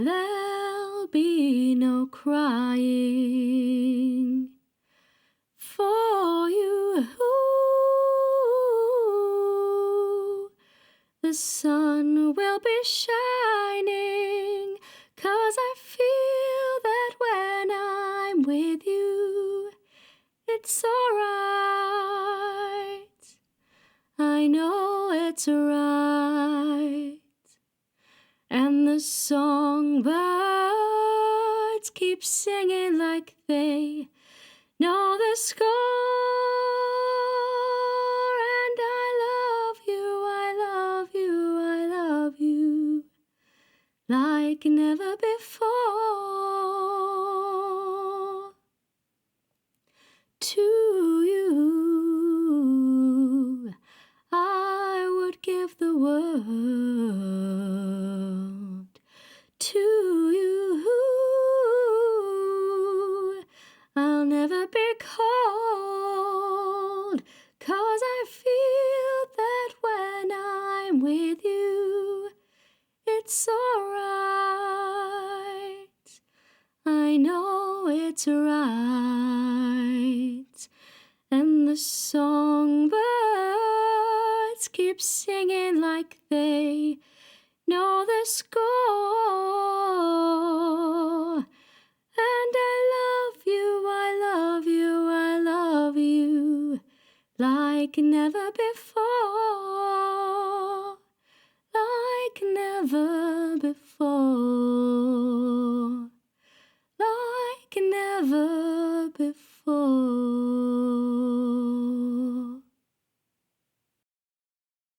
there'll be no crying for you. The sun will be shining, 'cause I feel that when I'm with you, it's alright. I know it's right. And the songbirds keep singing like they know the score. And I love you, I love you, I love you, like never before. To you, I would give the world. To you, I'll never be cold, 'cause I feel that when I'm with you, it's alright. I know it's right. And the songbirds keep singing like they know the score. And I love you, I love you, I love you, like never before, like never before.